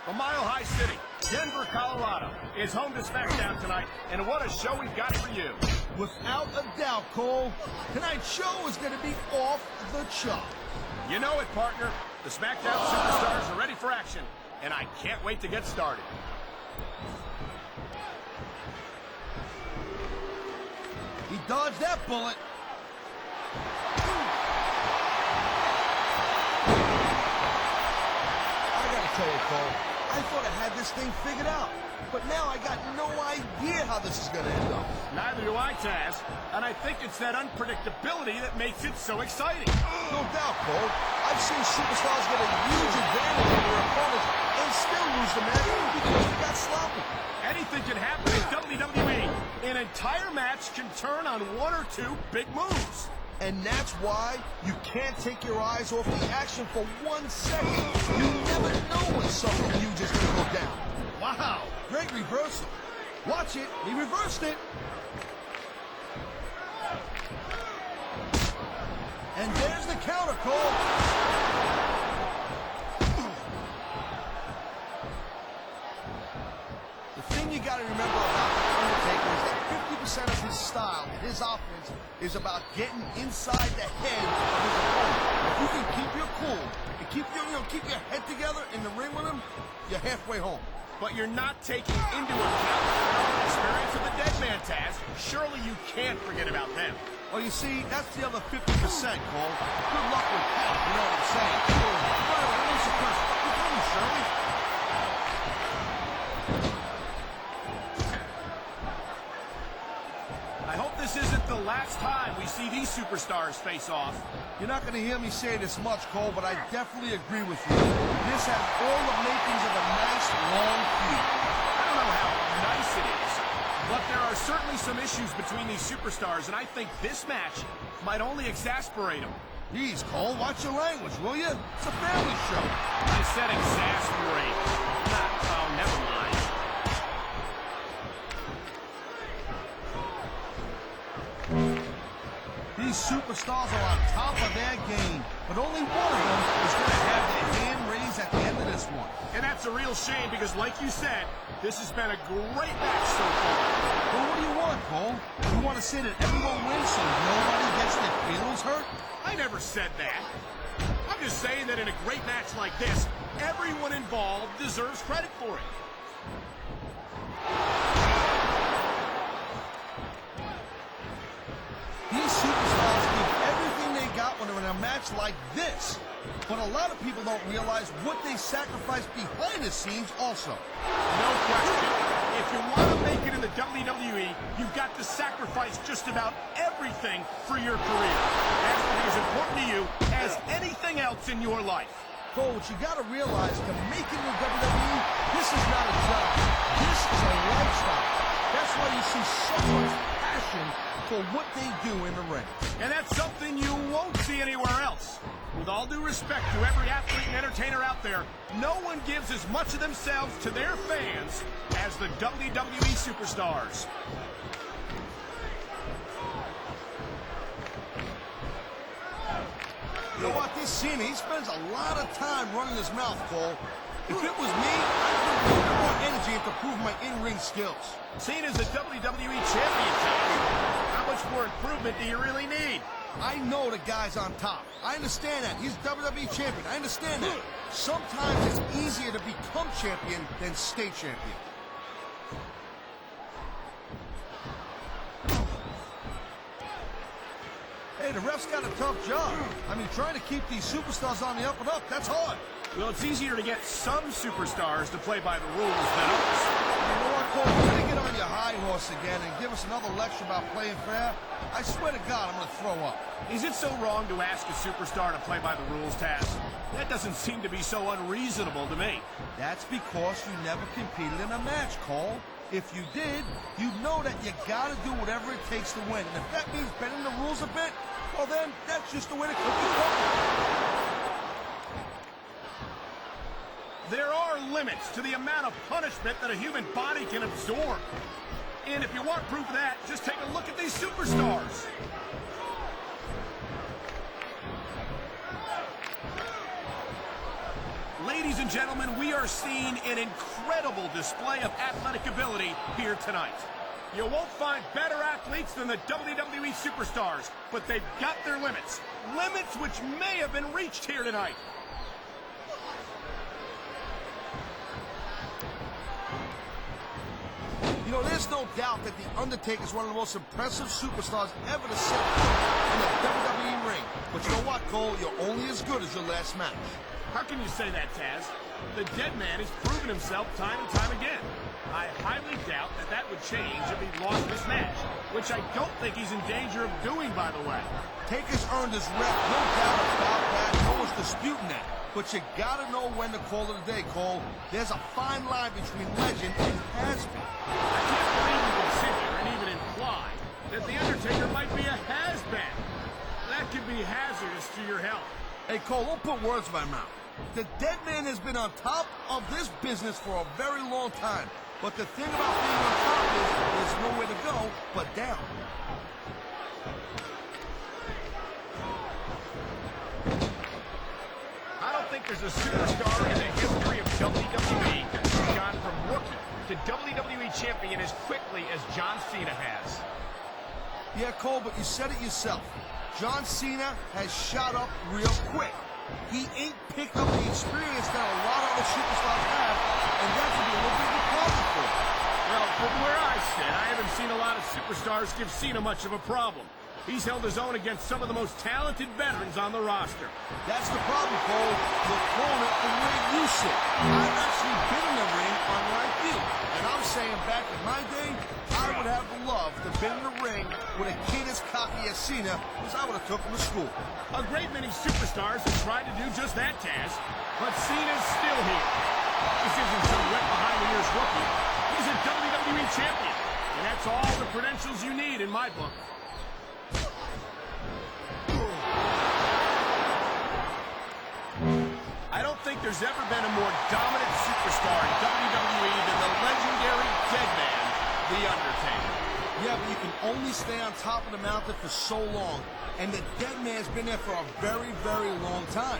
The Mile High City, Denver, Colorado, is home to SmackDown tonight, and what a show we've got for you. Without a doubt, Cole, tonight's show is going to be off the chart. You know it, partner. The SmackDown Superstars are ready for action, and I can't wait to get started. He dodged that bullet. I gotta tell you, Cole, I thought I had this thing figured out, but now I got no idea how this is gonna end up. Neither do I, Taz, and I think it's that unpredictability that makes it so exciting. No doubt, Cole. I've seen superstars get a huge advantage over their opponents and still lose the match because they got sloppy. Anything can happen in WWE. An entire match can turn on one or two big moves. And that's why you can't take your eyes off the action for 1 second. You never know when something huge is going to go down. Wow, great reversal. Watch it, he reversed it. And there's the counter, Cole. The thing you got to remember about The Undertaker is that 50% of his style and his offense is about getting inside the head of his opponent. If you can keep your cool and keep your head together in the ring with him, you're halfway home. But you're not taking into account the experience of the dead man, Taz. Surely you can't forget about them. Well, you see, that's the other 50%, Cole. Good luck with that, you know what I'm saying? Shirley. I hope this isn't the last time we see these superstars face off. You're not going to hear me say this much, Cole, but I definitely agree with you. This has all the makings of a nice, long feud. I don't know how nice it is, but there are certainly some issues between these superstars, and I think this match might only exasperate them. Jeez, Cole, watch your language, will you? It's a family show. I said exasperate. Oh, never mind. These superstars are on top of their game, but only one of them is going to have their hand raised at the end of this one. And that's a real shame because, like you said, this has been a great match so far. Well, what do you want, Cole? You want to say that everyone wins so nobody gets their feelings hurt? I never said that. I'm just saying that in a great match like this, everyone involved deserves credit for it. These superstars give everything they got when they're in a match like this. But a lot of people don't realize what they sacrifice behind the scenes also. No question. If you want to make it in the WWE, you've got to sacrifice just about everything for your career. That's to be as important to you as anything else in your life. Cole, what you got to realize, to make it in the WWE, this is not a job. This is a lifestyle. That's why you see so much passion for what they do in the ring. And that's something you won't see anywhere else. With all due respect to every athlete and entertainer out there, no one gives as much of themselves to their fans as the WWE superstars. You know what, this Cena, he spends a lot of time running his mouth, Cole. If it was me, I'd put a little more energy into prove my in-ring skills. Cena's a WWE champion, Taz. How much more improvement do you really need? I know the guy's on top. I understand that. He's WWE champion. I understand that. Sometimes it's easier to become champion than stay champion. Hey, the ref's got a tough job. I mean, trying to keep these superstars on the up and up, that's hard. Well, it's easier to get some superstars to play by the rules than others. You know what, Cole? You're gonna get on your high horse again and give us another lecture about playing fair? I swear to God, I'm gonna throw up. Is it so wrong to ask a superstar to play by the rules, Taz? That doesn't seem to be so unreasonable to me. That's because you never competed in a match, Cole. If you did, you'd know that you gotta do whatever it takes to win. And if that means bending the rules a bit, well then, that's just the way the cookie crumbles. There are limits to the amount of punishment that a human body can absorb. And if you want proof of that, just take a look at these superstars. Ladies and gentlemen, we are seeing an incredible display of athletic ability here tonight. You won't find better athletes than the WWE superstars, but they've got their limits. Limits which may have been reached here tonight. You know, there's no doubt that The Undertaker is one of the most impressive superstars ever to set foot in the WWE ring. But you know what, Cole? You're only as good as your last match. How can you say that, Taz? The dead man has proven himself time and time again. I highly doubt that that would change if he lost this match, which I don't think he's in danger of doing, by the way. Taker's earned his rep, no doubt about that. No one's disputing that. But you gotta know when to call it a day, Cole. There's a fine line between legend and has-been. I can't believe you can sit here and even imply that The Undertaker might be a has-been. That could be hazardous to your health. Hey, Cole, don't put words in my mouth. The dead man has been on top of this business for a very long time. But the thing about being on top is there's nowhere to go but down. I don't think there's a superstar in the history of WWE who's gone from rookie to WWE champion as quickly as John Cena has. Yeah, Cole, but you said it yourself. John Cena has shot up real quick. He ain't picked up the experience that a lot of other superstars have, and that could be a little bit of a problem for him. Well, from where I sit, I haven't seen a lot of superstars give Cena much of a problem. He's held his own against some of the most talented veterans on the roster. That's the problem, Cole. You're calling it the way you sit. I've actually been in the ring unlike you. And I'm saying back in my day, I would have loved to have been in the ring with a kid as cocky as Cena, because I would have took him to school. A great many superstars have tried to do just that, Taz. But Cena's still here. This isn't some wet behind-the-ears rookie. He's a WWE champion. And that's all the credentials you need in my book. I don't think there's ever been a more dominant superstar in WWE than the legendary dead man, The Undertaker. Yeah, but you can only stay on top of the mountain for so long, and the dead man's been there for a very, very long time.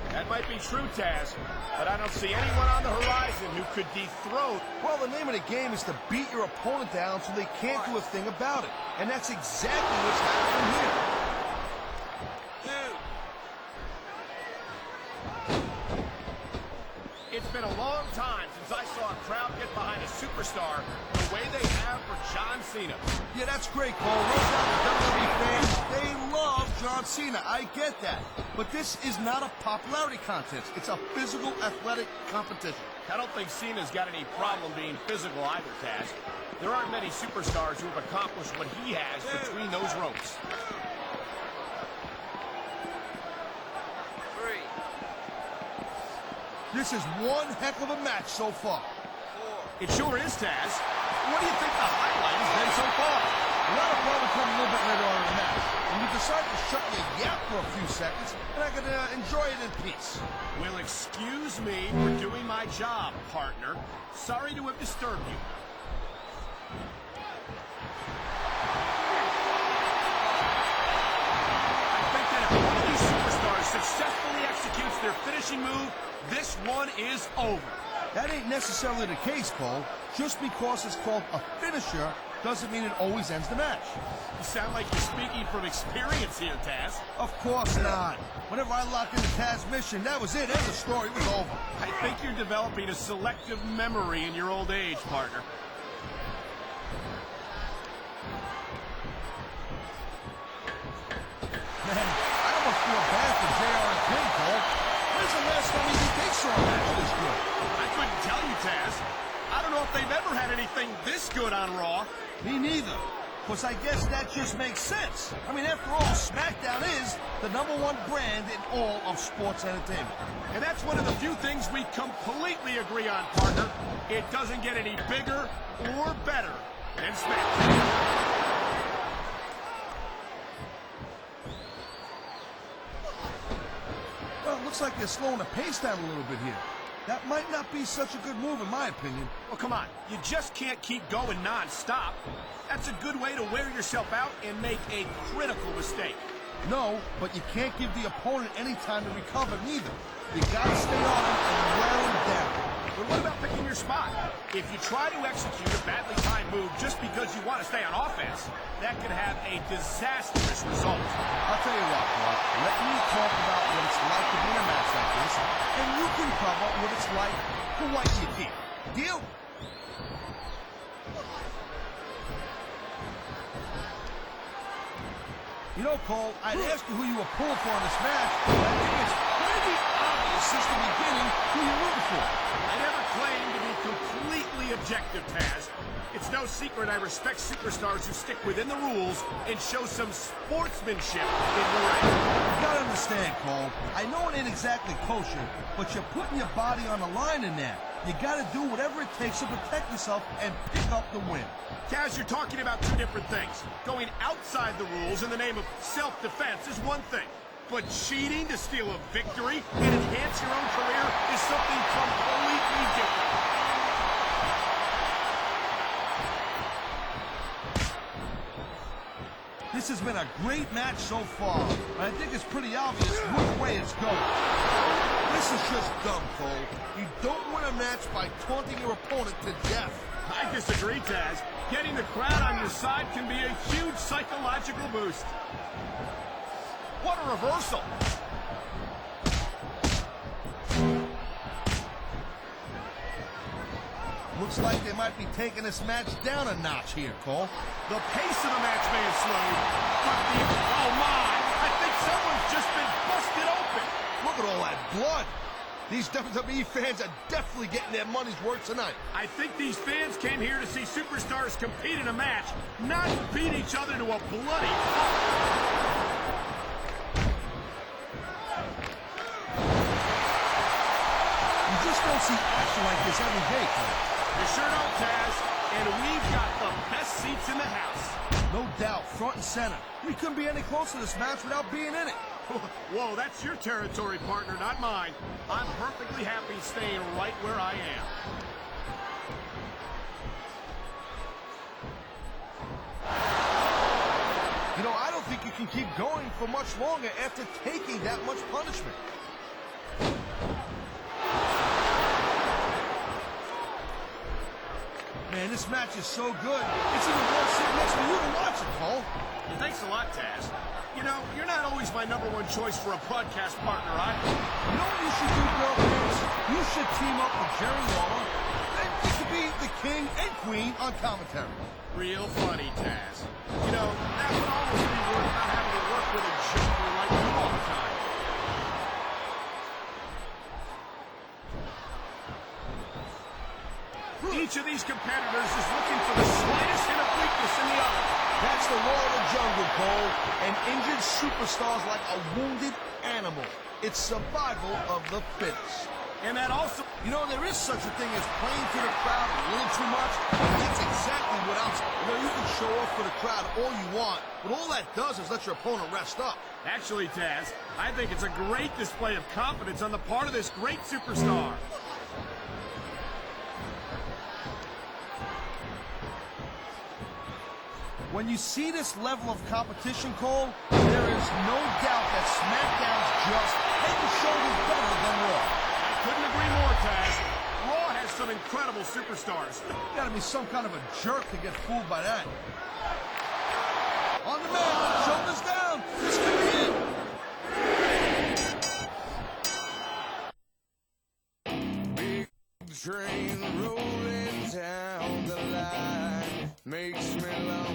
That might be true, Taz, but I don't see anyone on the horizon who could dethrone. Well, the name of the game is to beat your opponent down so they can't do a thing about it, and that's exactly what's happening here. It's been a long time since I saw a crowd get behind a superstar the way they have for John Cena. Yeah, that's great, Cole. No doubt the WWE fans, they love John Cena. I get that. But this is not a popularity contest. It's a physical, athletic competition. I don't think Cena's got any problem being physical either, Taz. There aren't many superstars who have accomplished what he has between those ropes. This is one heck of a match so far. It sure is, Taz. What do you think the highlight has been so far? A lot of probably come a little bit later on in the match. And you decide to shut your yap for a few seconds, and I can enjoy it in peace. Well, excuse me for doing my job, partner. Sorry to have disturbed you. I think that if one of these superstars successfully executes their finishing move, this one is over. That ain't necessarily the case, Cole. Just because it's called a finisher doesn't mean it always ends the match. You sound like you're speaking from experience here, Taz. Of course not. Whenever I locked into Taz's mission, that was it. End of story. It was over. I think you're developing a selective memory in your old age, partner. Man, I almost feel bad for JR and King, Cole. When's the last time you think they saw a match this good? I couldn't tell you, Taz. I don't know if they've ever had anything this good on Raw. Me neither. Because I guess that just makes sense. I mean, after all, SmackDown is the #1 brand in all of sports entertainment. And that's one of the few things we completely agree on, partner. It doesn't get any bigger or better than SmackDown. Well, it looks like they're slowing the pace down a little bit here. That might not be such a good move, in my opinion. Well, come on. You just can't keep going non-stop. That's a good way to wear yourself out and make a critical mistake. No, but you can't give the opponent any time to recover neither. You gotta stay on him and wear him down. But what about picking your spot? If you try to execute a badly timed move just because you want to stay on offense, that could have a disastrous result. I'll tell you what, Mark. Let me talk about what it's like to be in a match like this, and you can cover what it's like to whiten your teeth. Deal? You know, Cole, I'd ask you who you were pulling for in this match, but I think it's pretty obvious since the beginning who you're rooting for. I never claimed to be completely objective, Taz. It's no secret I respect superstars who stick within the rules and show some sportsmanship in the ring. You gotta understand, Cole. I know it ain't exactly kosher, but you're putting your body on the line in that. You gotta do whatever it takes to protect yourself and pick up the win. Taz, you're talking about two different things. Going outside the rules in the name of self-defense is one thing, but cheating to steal a victory and enhance your own career is something completely different. This has been a great match so far, and I think it's pretty obvious which way it's going. This is just dumb, Cole. You don't win a match by taunting your opponent to death. I disagree, Taz. Getting the crowd on your side can be a huge psychological boost. What a reversal. Looks like they might be taking this match down a notch here, Cole. The pace of the match may have slowed, but oh my, I think someone's just been busted open. Look at all that blood. These WWE fans are definitely getting their money's worth tonight. I think these fans came here to see superstars compete in a match, not beat each other to a bloody pulp. You just don't see action like this every day, Cole. You sure don't, Taz. And we've got the best seats in the house. No doubt, front and center. We couldn't be any closer to this match without being in it. Whoa, that's your territory, partner, not mine. I'm perfectly happy staying right where I am. You know, I don't think you can keep going for much longer after taking that much punishment. Man, this match is so good. It's even worth sitting next to you to watch it, Cole. Well, thanks a lot, Taz. You know, you're not always my #1 choice for a podcast partner, either. You know what you should do, girl? You should team up with Jerry Lawler. Then you could be the king and queen on commentary. Real funny, Taz. You know, that would almost be worth not having to work with a joker like you all the time. Each of these competitors is looking for the slightest hint of weakness in the other. That's the law of the jungle, Cole. An injured superstar is like a wounded animal. It's survival of the fittest. And that also... You know, there is such a thing as playing to the crowd a little too much. It's exactly what else. You know, you can show off for the crowd all you want, but all that does is let your opponent rest up. Actually, Taz, I think it's a great display of confidence on the part of this great superstar. When you see this level of competition, Cole, there is no doubt that SmackDown's just head and shoulders better than Raw. I couldn't agree more, Taz. Raw has some incredible superstars. You gotta be some kind of a jerk to get fooled by that. On the man, shoulders down. This could be it. Big train rolling down the line makes me lonely.